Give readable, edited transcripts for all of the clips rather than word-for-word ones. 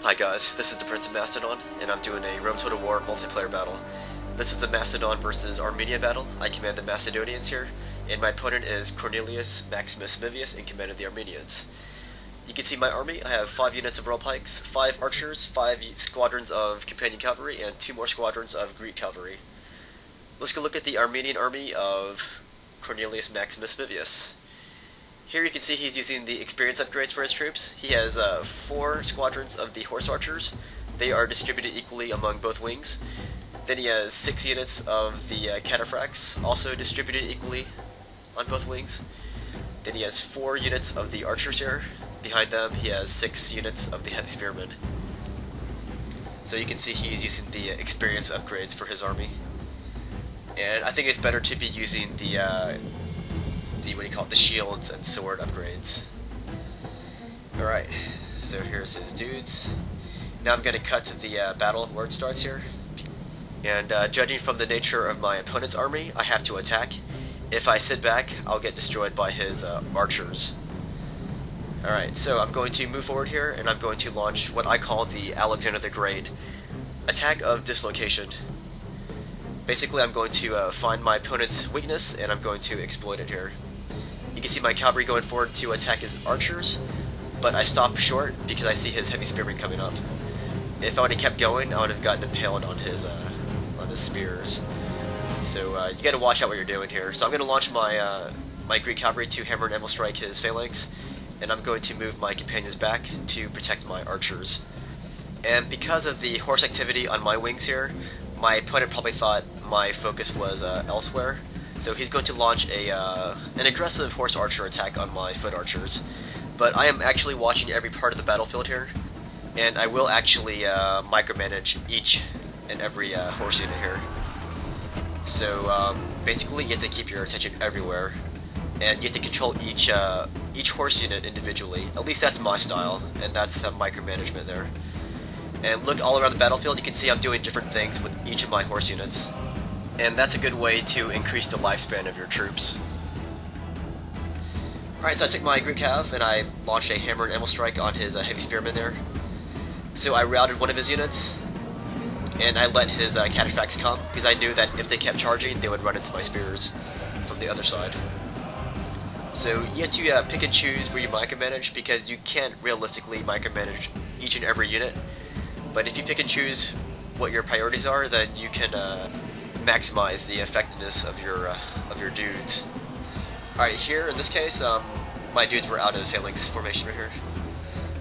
Hi guys, this is the Prince of Macedon, and I'm doing a Rome Total War multiplayer battle. This is the Macedon versus Armenia battle. I command the Macedonians here, and my opponent is Cornelius Maximus Mivius in command of the Armenians. You can see my army. I have 5 units of royal pikes, 5 archers, 5 squadrons of companion cavalry, and 2 more squadrons of Greek cavalry. Let's go look at the Armenian army of Cornelius Maximus Mivius. Here you can see he's using the experience upgrades for his troops. He has 4 squadrons of the horse archers. They are distributed equally among both wings. Then he has 6 units of the cataphracts, also distributed equally on both wings. Then he has 4 units of the archers here. Behind them he has 6 units of the heavy spearmen. So you can see he's using the experience upgrades for his army. And I think it's better to be using the the shields and sword upgrades. Alright, so here's his dudes. Now I'm going to cut to the battle where it starts here. And judging from the nature of my opponent's army, I have to attack. If I sit back, I'll get destroyed by his archers. Alright, so I'm going to move forward here, and I'm going to launch what I call the Alexander the Great attack of dislocation. Basically, I'm going to find my opponent's weakness, and I'm going to exploit it here. You can see my cavalry going forward to attack his archers, but I stopped short because I see his heavy spearmen coming up. If I would have kept going, I would have gotten impaled on his spears. So you got to watch out what you're doing here. So I'm going to launch my my Greek cavalry to hammer and anvil strike his phalanx, and I'm going to move my companions back to protect my archers. And because of the horse activity on my wings here, my opponent probably thought my focus was elsewhere. So he's going to launch an aggressive horse archer attack on my foot archers. But I am actually watching every part of the battlefield here, and I will actually micromanage each and every horse unit here. So basically you have to keep your attention everywhere, and you have to control each horse unit individually. At least that's my style, and that's micromanagement there. And look all around the battlefield, you can see I'm doing different things with each of my horse units. And that's a good way to increase the lifespan of your troops. Alright, so I took my Greek cav and I launched a hammer and anvil strike on his heavy spearmen there. So I routed one of his units, and I let his cataphracts come, because I knew that if they kept charging, they would run into my spears from the other side. So you have to pick and choose where you micromanage, because you can't realistically micromanage each and every unit. But if you pick and choose what your priorities are, then you can maximize the effectiveness of your dudes. Alright, here in this case, my dudes were out of the phalanx formation right here.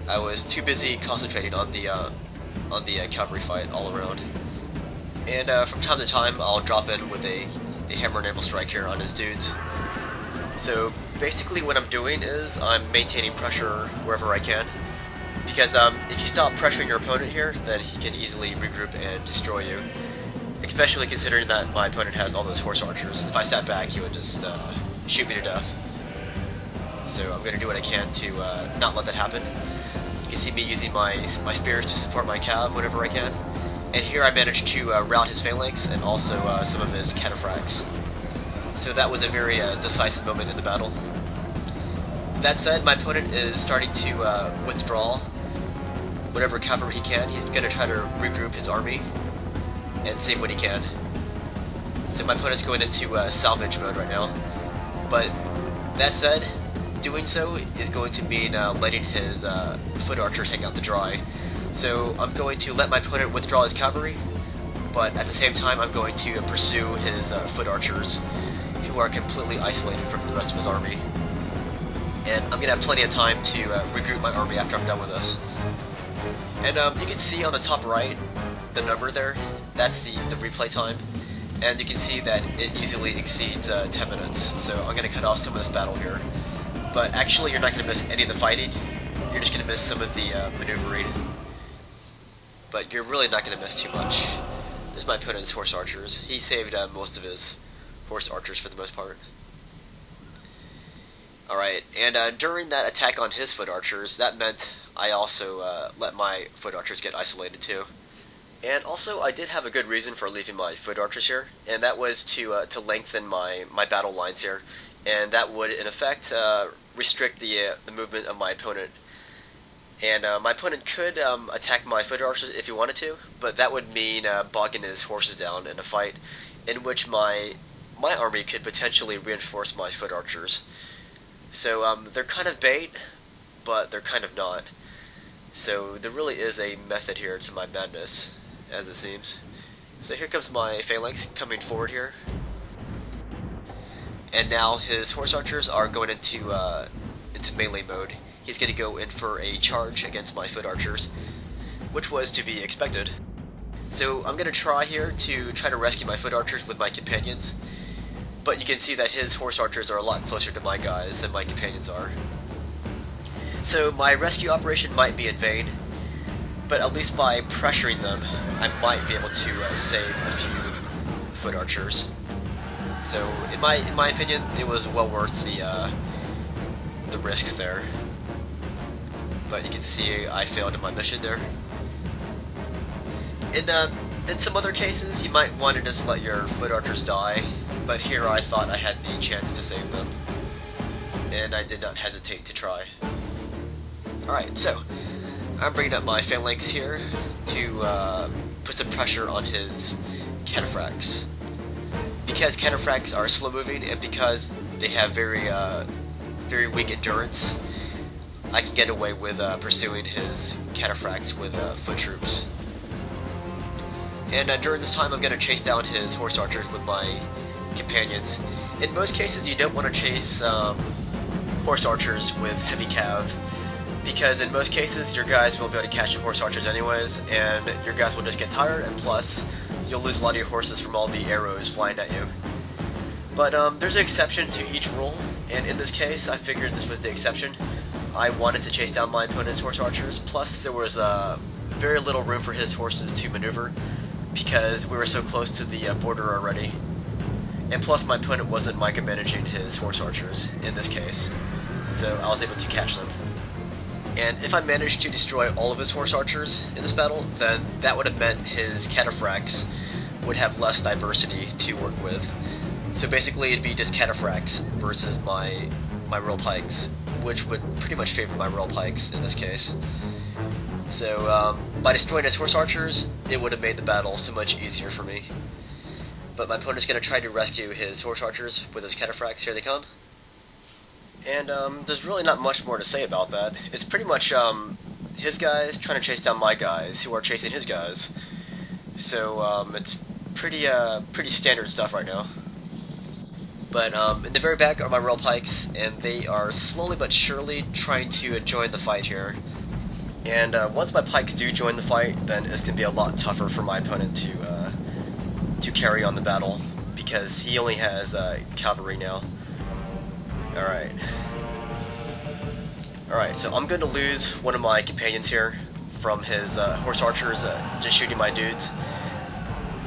I was too busy concentrating on the cavalry fight all around. And from time to time, I'll drop in with a hammer and anvil strike here on his dudes. So basically what I'm doing is I'm maintaining pressure wherever I can. Because if you stop pressuring your opponent here, then he can easily regroup and destroy you. Especially considering that my opponent has all those horse archers. If I sat back, he would just shoot me to death. So I'm going to do what I can to not let that happen. You can see me using my spears to support my cav whenever I can. And here I managed to rout his phalanx and also some of his cataphracts. So that was a very decisive moment in the battle. That said, my opponent is starting to withdraw whatever cavalry he can. He's going to try to regroup his army and save what he can. So my opponent's going into salvage mode right now. But that said, doing so is going to mean letting his foot archers hang out to dry. So I'm going to let my opponent withdraw his cavalry, but at the same time I'm going to pursue his foot archers, who are completely isolated from the rest of his army. And I'm going to have plenty of time to regroup my army after I'm done with this. And you can see on the top right, the number there, that's the replay time. And you can see that it easily exceeds 10 minutes. So I'm going to cut off some of this battle here. But actually you're not going to miss any of the fighting. You're just going to miss some of the maneuvering. But you're really not going to miss too much. There's my opponent's horse archers. He saved most of his horse archers for the most part. Alright, and during that attack on his foot archers, that meant I also let my foot archers get isolated too. And also, I did have a good reason for leaving my foot archers here, and that was to lengthen my battle lines here, and that would, in effect, restrict the movement of my opponent. And my opponent could attack my foot archers if he wanted to, but that would mean bogging his horses down in a fight in which my army could potentially reinforce my foot archers. So they're kind of bait, but they're kind of not. So there really is a method here to my madness, as it seems. So here comes my phalanx coming forward here. And now his horse archers are going into melee mode. He's going to go in for a charge against my foot archers, which was to be expected. So I'm going to try here to rescue my foot archers with my companions, but you can see that his horse archers are a lot closer to my guys than my companions are. So my rescue operation might be in vain, but at least by pressuring them, I might be able to save a few foot archers. So in my opinion, it was well worth the risks there. But you can see I failed in my mission there. In some other cases, you might want to just let your foot archers die, but here I thought I had the chance to save them, and I did not hesitate to try. Alright, so I'm bringing up my phalanx here to put some pressure on his cataphracts. Because cataphracts are slow moving and because they have very weak endurance, I can get away with pursuing his cataphracts with foot troops. And during this time I'm going to chase down his horse archers with my companions. In most cases you don't want to chase horse archers with heavy cav, because in most cases your guys will be able to catch the horse archers anyways, and your guys will just get tired, and plus you'll lose a lot of your horses from all the arrows flying at you. But there's an exception to each rule, and in this case I figured this was the exception. I wanted to chase down my opponent's horse archers, plus there was very little room for his horses to maneuver because we were so close to the border already. And plus my opponent wasn't micromanaging his horse archers in this case, so I was able to catch them. And if I managed to destroy all of his horse archers in this battle, then that would have meant his cataphracts would have less diversity to work with. So basically it'd be just cataphracts versus my royal pikes, which would pretty much favor my royal pikes in this case. So by destroying his horse archers, it would have made the battle so much easier for me. But my opponent's going to try to rescue his horse archers with his cataphracts. Here they come. And there's really not much more to say about that. It's pretty much his guys trying to chase down my guys who are chasing his guys. So it's pretty standard stuff right now. But in the very back are my royal pikes, and they are slowly but surely trying to join the fight here. And once my pikes do join the fight, then it's going to be a lot tougher for my opponent to carry on the battle, because he only has cavalry now. Alright, so I'm going to lose one of my companions here from his horse archers just shooting my dudes.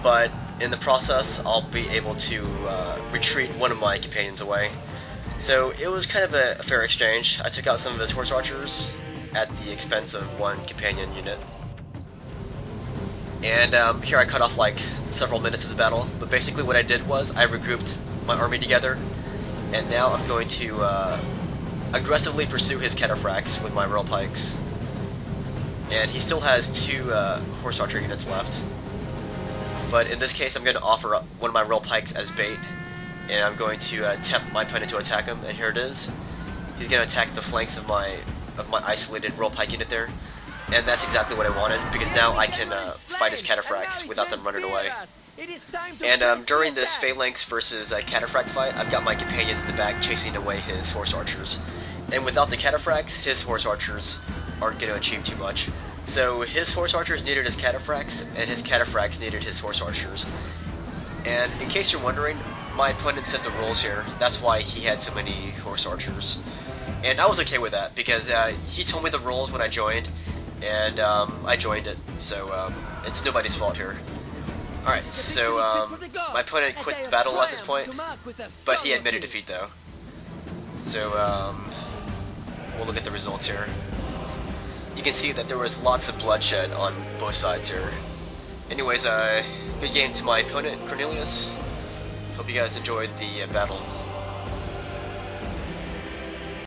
But in the process, I'll be able to retreat one of my companions away. So it was kind of a fair exchange. I took out some of his horse archers at the expense of one companion unit. And here I cut off like several minutes of the battle, but basically what I did was I regrouped my army together, and now I'm going to aggressively pursue his cataphracts with my royal pikes. And he still has two horse archer units left. But in this case I'm going to offer up one of my royal pikes as bait, and I'm going to tempt my opponent to attack him, and here it is. He's going to attack the flanks of my isolated royal pike unit there. And that's exactly what I wanted, because now I can fight his cataphracts without them running away. And during this phalanx versus cataphract fight, I've got my companions in the back chasing away his horse archers. And without the cataphracts, his horse archers aren't going to achieve too much. So his horse archers needed his cataphracts, and his cataphracts needed his horse archers. And in case you're wondering, my opponent set the rules here. That's why he had so many horse archers. And I was okay with that, because he told me the rules when I joined, and I joined it, so it's nobody's fault here. Alright, so my opponent quit the battle at this point, but he admitted defeat though. So we'll look at the results here. You can see that there was lots of bloodshed on both sides here. Anyways, good game to my opponent, Cornelius. Hope you guys enjoyed the battle.